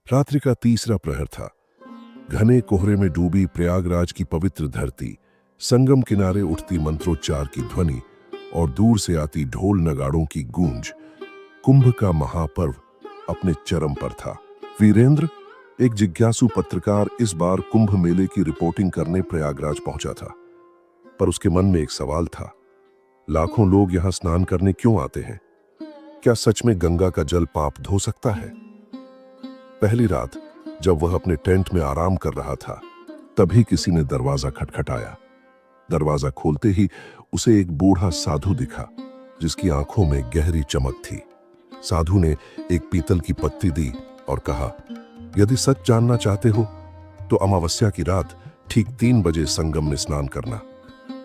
रात्रि का तीसरा प्रहर था। घने कोहरे में डूबी प्रयागराज की पवित्र धरती, संगम किनारे उठती मंत्रोच्चार की ध्वनि और दूर से आती ढोल नगाड़ों की गूंज, कुंभ का महापर्व अपने चरम पर था। वीरेंद्र, एक जिज्ञासु पत्रकार, इस बार कुंभ मेले की रिपोर्टिंग करने प्रयागराज पहुंचा था। पर उसके मन में एक सवाल था। लाखों लोग यहां स्नान करने क्यों आते हैं? क्या सच में गंगा का जल पाप धो सकता है? पहली रात जब वह अपने टेंट में आराम कर रहा था, तभी किसी ने दरवाजा खटखटाया। दरवाजा खोलते ही उसे एक बूढ़ा साधु दिखा, जिसकी आंखों में गहरी चमक थी। साधु ने एक पीतल की पत्ती दी और कहा, यदि सच जानना चाहते हो तो अमावस्या की रात ठीक 3 बजे संगम में स्नान करना।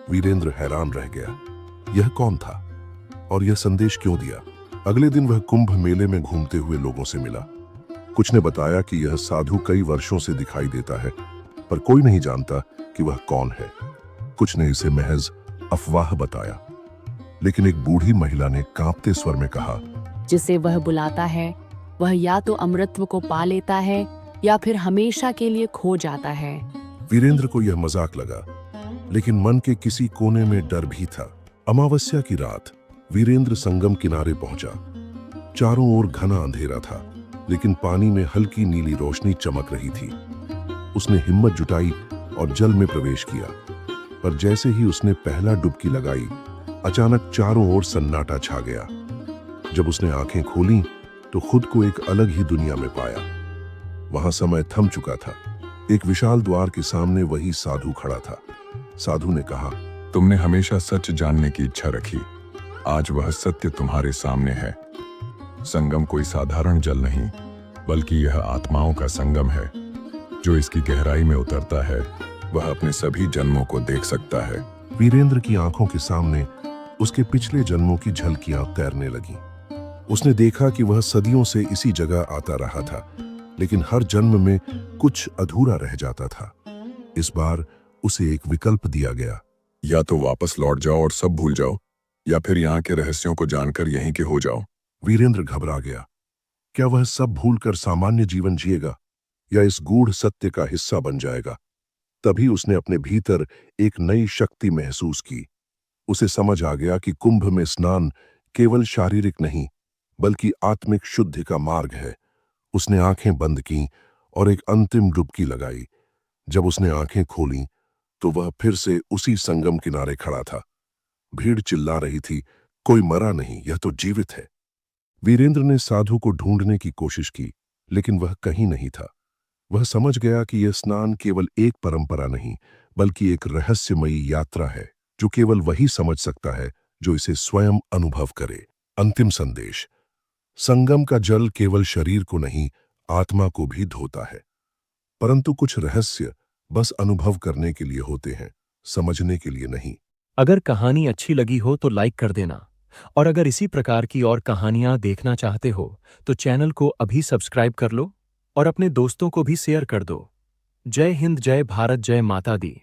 वीरेंद्र हैरान रह गया। यह कौन था और यह संदेश क्यों दिया? अगले दिन वह कुंभ मेले में घूमते हुए लोगों से मिला। कुछ ने बताया कि यह साधु कई वर्षों से दिखाई देता है, पर कोई नहीं जानता कि वह कौन है। कुछ ने इसे महज अफवाह बताया, लेकिन एक बूढ़ी महिला ने कांपते स्वर में कहा, जिसे वह बुलाता है वह या तो अमृतत्व को पा लेता है या फिर हमेशा के लिए खो जाता है। वीरेंद्र को यह मजाक लगा, लेकिन मन के किसी कोने में डर भी था। अमावस्या की रात वीरेंद्र संगम किनारे पहुंचा। चारों ओर घना अंधेरा था, लेकिन पानी में हल्की नीली रोशनी चमक रही थी। उसने हिम्मत जुटाई और जल में प्रवेश किया, पर जैसे ही उसने पहला डुबकी लगाई, अचानक चारों ओर सन्नाटा छा गया। जब उसने आंखें खोलीं, तो खुद को एक अलग ही दुनिया में पाया। वहां समय थम चुका था। एक विशाल द्वार के सामने वही साधु खड़ा था। साधु ने कहा, तुमने हमेशा सच जानने की इच्छा रखी, आज वह सत्य तुम्हारे सामने है। संगम कोई साधारण जल नहीं, बल्कि यह आत्माओं का संगम है। जो इसकी गहराई में उतरता है, वह अपने सभी जन्मों को देख सकता है। वीरेंद्र की आंखों के सामने उसके पिछले जन्मों की झलकियां तैरने लगीं। उसने देखा कि वह सदियों से इसी जगह आता रहा था, लेकिन हर जन्म में कुछ अधूरा रह जाता था। इस बार उसे एक विकल्प दिया गया। या तो वापस लौट जाओ और सब भूल जाओ, या फिर यहाँ के रहस्यों को जानकर यहीं के हो जाओ। वीरेंद्र घबरा गया। क्या वह सब भूलकर सामान्य जीवन जिएगा या इस गूढ़ सत्य का हिस्सा बन जाएगा? तभी उसने अपने भीतर एक नई शक्ति महसूस की। उसे समझ आ गया कि कुंभ में स्नान केवल शारीरिक नहीं, बल्कि आत्मिक शुद्धि का मार्ग है। उसने आंखें बंद कीं और एक अंतिम डुबकी लगाई। जब उसने आंखें खोलीं, तो वह फिर से उसी संगम किनारे खड़ा था। भीड़ चिल्ला रही थी, कोई मरा नहीं, यह तो जीवित है। वीरेंद्र ने साधु को ढूंढने की कोशिश की, लेकिन वह कहीं नहीं था। वह समझ गया कि यह स्नान केवल एक परंपरा नहीं, बल्कि एक रहस्यमयी यात्रा है, जो केवल वही समझ सकता है जो इसे स्वयं अनुभव करे। अंतिम संदेश: संगम का जल केवल शरीर को नहीं, आत्मा को भी धोता है। परंतु कुछ रहस्य बस अनुभव करने के लिए होते हैं, समझने के लिए नहीं। अगर कहानी अच्छी लगी हो तो लाइक कर देना, और अगर इसी प्रकार की और कहानियां देखना चाहते हो तो चैनल को अभी सब्सक्राइब कर लो और अपने दोस्तों को भी शेयर कर दो। जय हिंद, जय भारत, जय माता दी।